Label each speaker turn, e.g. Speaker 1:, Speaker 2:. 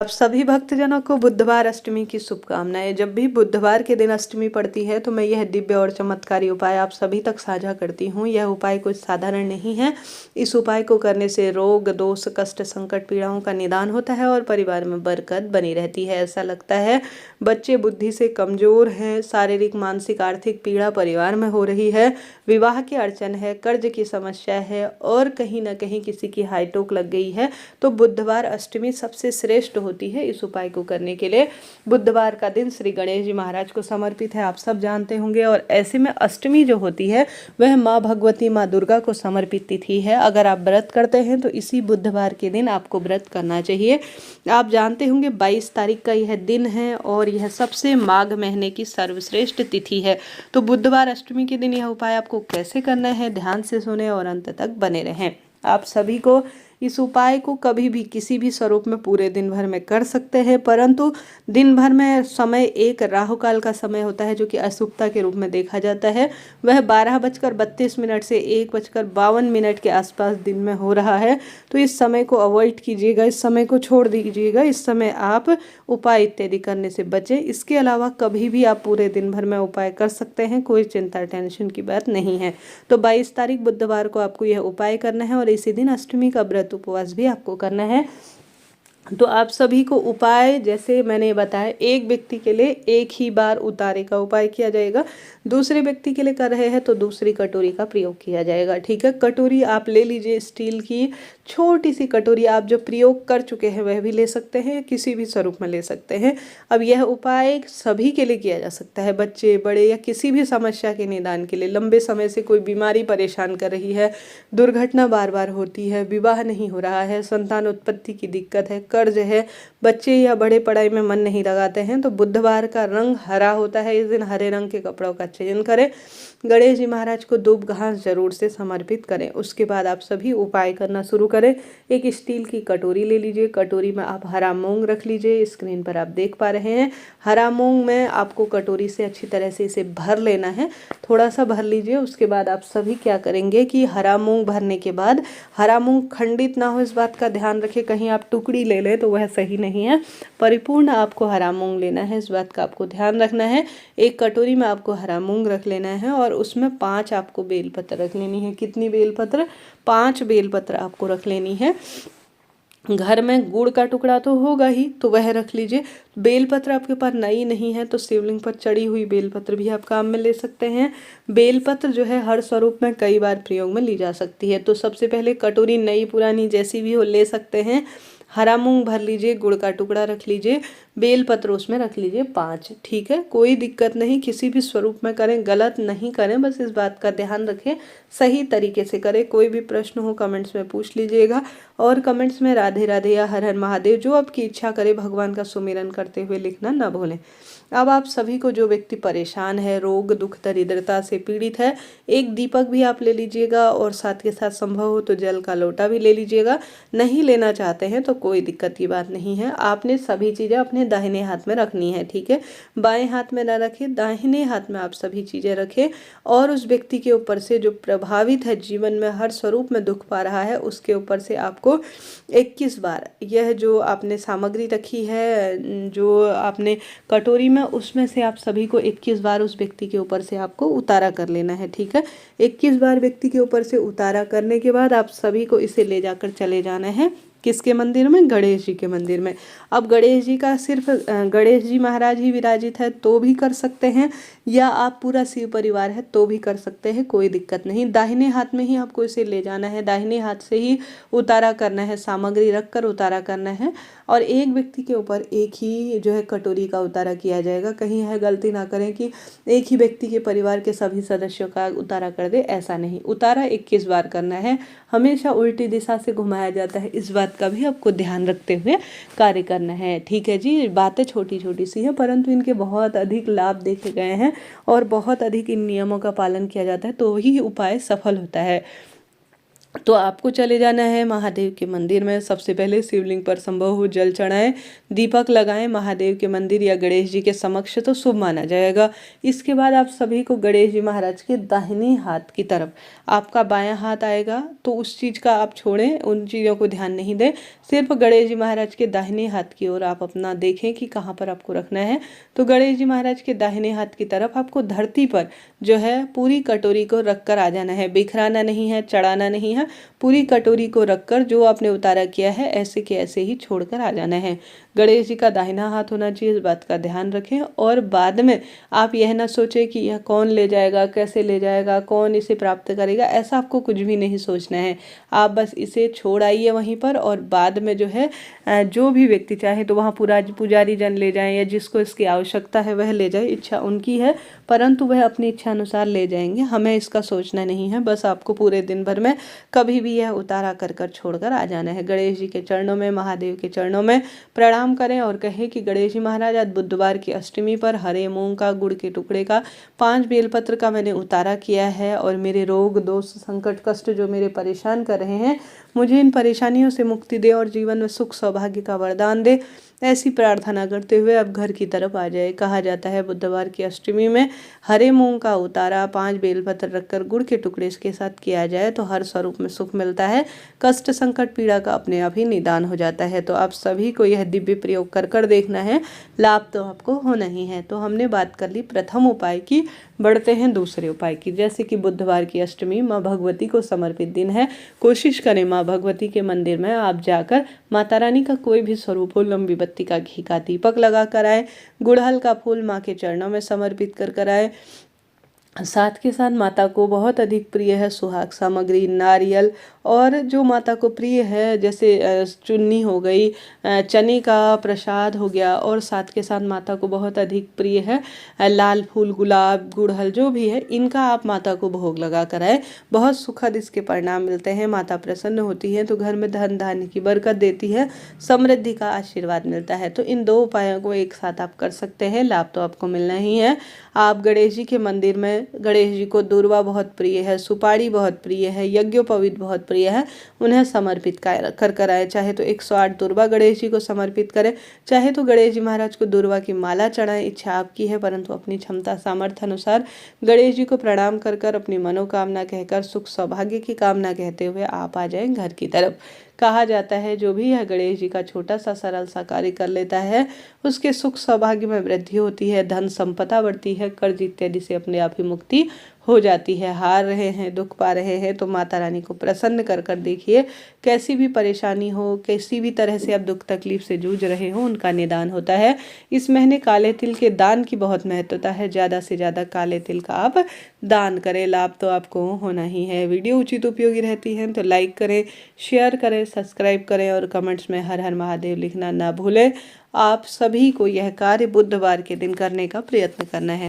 Speaker 1: आप सभी भक्तजनों को बुधवार अष्टमी की शुभकामनाएं। जब भी बुधवार के दिन अष्टमी पड़ती है तो मैं यह दिव्य और चमत्कारी उपाय आप सभी तक साझा करती हूँ। यह उपाय कुछ साधारण नहीं है। इस उपाय को करने से रोग दोष कष्ट संकट पीड़ाओं का निदान होता है और परिवार में बरकत बनी रहती है। ऐसा लगता है बच्चे बुद्धि से कमजोर हैं, शारीरिक मानसिक आर्थिक पीड़ा परिवार में हो रही है, विवाह की अड़चन है, कर्ज की समस्या है और कहीं ना कहीं किसी की हाईटोक लग गई है, तो बुधवार अष्टमी सबसे श्रेष्ठ होती है इस उपाय को करने के लिए। बुधवार का दिन श्री गणेश जी महाराज को समर्पित है, आप सब जानते होंगे। और ऐसे में अष्टमी जो होती है वह माँ भगवती माँ दुर्गा को समर्पित तिथि है। अगर आप व्रत करते हैं तो इसी बुधवार के दिन आपको व्रत करना चाहिए। आप जानते होंगे 22 तारीख का यह दिन है और यह सबसे माघ महीने की सर्वश्रेष्ठ तिथि है। तो बुधवार अष्टमी के दिन यह उपाय आपको कैसे करना है, ध्यान से सुने और अंत तक बने रहें। आप सभी को इस उपाय को कभी भी किसी भी स्वरूप में पूरे दिन भर में कर सकते हैं, परंतु दिन भर में समय एक राहु काल का समय होता है जो कि अशुभता के रूप में देखा जाता है। वह 12:32 से 1:52 के आसपास दिन में हो रहा है। तो इस समय को अवॉइड कीजिएगा, इस समय को छोड़ दीजिएगा। इस समय आप उपाय इत्यादि करने से बचें। इसके अलावा कभी भी आप पूरे दिन भर में उपाय कर सकते हैं, कोई चिंता टेंशन की बात नहीं है। तो 22 तारीख बुधवार को आपको यह उपाय करना है और इसी दिन अष्टमी का व्रत उपवास भी आपको करना है। तो आप सभी को उपाय जैसे मैंने बताया, एक व्यक्ति के लिए एक ही बार उतारे का उपाय किया जाएगा, दूसरे व्यक्ति के लिए कर रहे हैं तो दूसरी कटोरी का प्रयोग किया जाएगा। ठीक है, कटोरी आप ले लीजिए स्टील की छोटी सी कटोरी। आप जो प्रयोग कर चुके हैं वह भी ले सकते हैं, किसी भी स्वरूप में ले सकते हैं। अब यह उपाय सभी के लिए किया जा सकता है, बच्चे बड़े या किसी भी समस्या के निदान के लिए। लंबे समय से कोई बीमारी परेशान कर रही है, दुर्घटना बार बार होती है, विवाह नहीं हो रहा है, संतान उत्पत्ति की दिक्कत है, कर्ज है, बच्चे या बड़े पढ़ाई में मन नहीं लगाते हैं, तो बुधवार का रंग हरा होता है। इस दिन हरे रंग के कपड़ों का चयन करें। गणेश जी महाराज को दूब घास जरूर से समर्पित करें। उसके बाद आप सभी उपाय करना शुरू करें। एक स्टील की कटोरी ले लीजिए, कटोरी में आप हरा मूंग रख लीजिए। स्क्रीन पर आप देख पा रहे हैं हरा मूंग में आपको कटोरी से अच्छी तरह से इसे भर लेना है, थोड़ा सा भर लीजिए। उसके बाद आप सभी क्या करेंगे कि हरा मूंग भरने के बाद हरा मूंग खंडित ना हो, इस बात का ध्यान रखें। कहीं आप टुकड़ी ले लें तो वह सही नहीं है, परिपूर्ण आपको हरा मूंग लेना है, इस बात का आपको ध्यान रखना है। एक कटोरी में आपको हरा मूंग रख लेना है और उसमें 5 आपको बेलपत्र रख लेनी है। कितनी बेलपत्र? 5 बेलपत्र आपको रख लेनी है। घर में गुड़ का टुकड़ा तो होगा ही, तो वह रख लीजिए। बेलपत्र आपके पास नई नहीं है तो शिवलिंग पर चढ़ी हुई बेलपत्र भी आप काम में ले सकते हैं। बेलपत्र जो है हर स्वरूप में कई बार प्रयोग में ली जा सकती है। तो सबसे पहले कटोरी नई पुरानी जैसी भी हो ले सकते हैं। हरा मूंग भर लीजिए, गुड़ का टुकड़ा रख लीजिए, बेलपत्र उसमें रख लीजिए 5। ठीक है, कोई दिक्कत नहीं, किसी भी स्वरूप में करें, गलत नहीं करें, बस इस बात का ध्यान रखें, सही तरीके से करें। कोई भी प्रश्न हो कमेंट्स में पूछ लीजिएगा और कमेंट्स में राधे राधे या हर हर महादेव जो आपकी इच्छा करे भगवान का सुमिरन करते हुए लिखना न भूलें। अब आप सभी को, जो व्यक्ति परेशान है, रोग दुख दरिद्रता से पीड़ित है, एक दीपक भी आप ले लीजिएगा और साथ के साथ संभव हो तो जल का लोटा भी ले लीजिएगा। नहीं लेना चाहते हैं तो कोई दिक्कत की बात नहीं है। आपने सभी चीज़ें अपने दाहिने हाथ में रखनी है। ठीक है, बाएं हाथ में ना रखें, दाहिने हाथ में आप सभी चीज़ें रखें और उस व्यक्ति के ऊपर से जो प्रभावित है, जीवन में हर स्वरूप में दुख पा रहा है, उसके ऊपर से आपको 21 बार यह जो आपने सामग्री रखी है, जो आपने कटोरी में, उसमें से आप सभी को 21 बार उस व्यक्ति के ऊपर से आपको उतारा कर लेना है। ठीक है, 21 बार व्यक्ति के ऊपर से उतारा करने के बाद आप सभी को इसे ले जाकर चले जाना है। किसके मंदिर में? गणेश जी के मंदिर में। अब गणेश जी का सिर्फ गणेश जी महाराज ही विराजित है तो भी कर सकते हैं, या आप पूरा शिव परिवार है तो भी कर सकते हैं, कोई दिक्कत नहीं। दाहिने हाथ में ही आपको इसे ले जाना है, दाहिने हाथ से ही उतारा करना है, सामग्री रखकर उतारा करना है। और एक व्यक्ति के ऊपर एक ही जो है कटोरी का उतारा किया जाएगा। कहीं है गलती ना करें कि एक ही व्यक्ति के परिवार के सभी सदस्यों का उतारा कर दे, ऐसा नहीं। उतारा 21 बार करना है, हमेशा उल्टी दिशा से घुमाया जाता है, इस बात का भी आपको ध्यान रखते हुए कार्य करना है। ठीक है जी, बातें छोटी छोटी सी हैं परंतु इनके बहुत अधिक लाभ देखे गए हैं और बहुत अधिक इन नियमों का पालन किया जाता है तो ही उपाय सफल होता है। तो आपको चले जाना है महादेव के मंदिर में। सबसे पहले शिवलिंग पर संभव हो जल चढ़ाएं, दीपक लगाएं महादेव के मंदिर या गणेश जी के समक्ष, तो शुभ माना जाएगा। इसके बाद आप सभी को गणेश जी महाराज के दाहिने हाथ की तरफ आपका बायां हाथ आएगा, तो उस चीज़ का आप छोड़ें, उन चीज़ों को ध्यान नहीं दें। सिर्फ गणेश जी महाराज के दाहिने हाथ की ओर आप अपना देखें कि कहाँ पर आपको रखना है। तो गणेश जी महाराज के दाहिने हाथ की तरफ आपको धरती पर जो है पूरी कटोरी को रख कर आ जाना है। बिखराना नहीं है, चढ़ाना नहीं है, पूरी कटोरी को रखकर जो आपने उतारा किया है ऐसे के ऐसे ही छोड़कर आ जाना है। गणेश जी का दाहिना हाथ होना चाहिए, इस बात का ध्यान रखें। और बाद में आप यह ना सोचें कि यह कौन ले जाएगा, कैसे ले जाएगा, कौन इसे प्राप्त करेगा, ऐसा आपको कुछ भी नहीं सोचना है। आप बस इसे छोड़ आइए वहीं पर, और बाद में जो है जो भी व्यक्ति चाहे तो वहाँ पुजारी जन ले जाएं, या जिसको इसकी आवश्यकता है वह ले जाए, इच्छा उनकी है, परंतु वह अपनी इच्छा अनुसार ले जाएंगे, हमें इसका सोचना नहीं है। बस आपको पूरे दिन भर में कभी भी यह उतारा कर छोड़कर आ जाना है। गणेश जी के चरणों में, महादेव के चरणों में प्रणाम करें और कहें कि गणेश जी महाराज, आज बुधवार की अष्टमी पर हरे मूंग का, गुड़ के टुकड़े का, 5 बेलपत्र का मैंने उतारा किया है, और मेरे रोग दोष संकट कष्ट जो मेरे परेशान कर रहे हैं, मुझे इन परेशानियों से मुक्ति दे और जीवन में सुख सौभाग्य का वरदान दे। ऐसी प्रार्थना करते हुए अब घर की तरफ आ जाए। कहा जाता है बुधवार की अष्टमी में हरे मूंग का उतारा 5 बेलपत्र रखकर गुड़ के टुकड़े के साथ किया जाए तो हर स्वरूप में सुख मिलता है, कष्ट संकट पीड़ा का अपने आप ही निदान हो जाता है। तो आप सभी को यह दिव्य प्रयोग कर देखना है, लाभ तो आपको होना ही है। तो हमने बात कर ली प्रथम उपाय की, बढ़ते हैं दूसरे उपाय की। जैसे कि बुधवार की अष्टमी माँ भगवती को समर्पित दिन है, कोशिश करें माँ भगवती के मंदिर में आप जाकर माता रानी का कोई भी स्वरूप हो, लंबी बत्ती का घी का दीपक लगा कर आए, गुड़हल का फूल माँ के चरणों में समर्पित कर आए। साथ के साथ माता को बहुत अधिक प्रिय है सुहाग सामग्री, नारियल, और जो माता को प्रिय है जैसे चुन्नी हो गई, चने का प्रसाद हो गया, और साथ के साथ माता को बहुत अधिक प्रिय है लाल फूल, गुलाब, गुड़हल, जो भी है इनका आप माता को भोग लगा कर आए। बहुत सुखद इसके परिणाम मिलते हैं, माता प्रसन्न होती है, तो घर में धन धान्य की बरकत देती है, समृद्धि का आशीर्वाद मिलता है। तो इन 2 उपायों को एक साथ आप कर सकते हैं, लाभ तो आपको मिलना ही है। आप गणेश जी के मंदिर में, गणेश जी को दूर्वा बहुत प्रिय है, सुपारी बहुत प्रिय है, यज्ञोपवीत बहुत प्रिय है, उन्हें समर्पित कर आए। चाहे तो 108 दूर्वा गणेश जी को समर्पित करें, चाहे तो गणेश जी महाराज को दूर्वा की माला चढ़ाएं, इच्छा आपकी है, परंतु अपनी क्षमता सामर्थ्य अनुसार गणेश जी को प्रणाम कर अपनी मनोकामना कहकर, सुख सौभाग्य की कामना कहते हुए आप आ जाएं घर की तरफ। कहा जाता है जो भी यह गणेश जी का छोटा सा सरल सा कार्य कर लेता है उसके सुख सौभाग्य में वृद्धि होती है, धन संपदा बढ़ती है, कर्ज इत्यादि से अपने आप ही मुक्ति हो जाती है। हार रहे हैं, दुख पा रहे हैं, तो माता रानी को प्रसन्न कर देखिए, कैसी भी परेशानी हो, किसी भी तरह से आप दुख तकलीफ से जूझ रहे हो, उनका निदान होता है। इस महीने काले तिल के दान की बहुत महत्वता है, ज़्यादा से ज़्यादा काले तिल का आप दान करें, लाभ तो आपको होना ही है। वीडियो उचित उपयोगी रहती है तो लाइक करें, शेयर करें, सब्सक्राइब करें और कमेंट्स में हर हर महादेव लिखना ना भूलें। आप सभी को यह कार्य बुधवार के दिन करने का प्रयत्न करना है।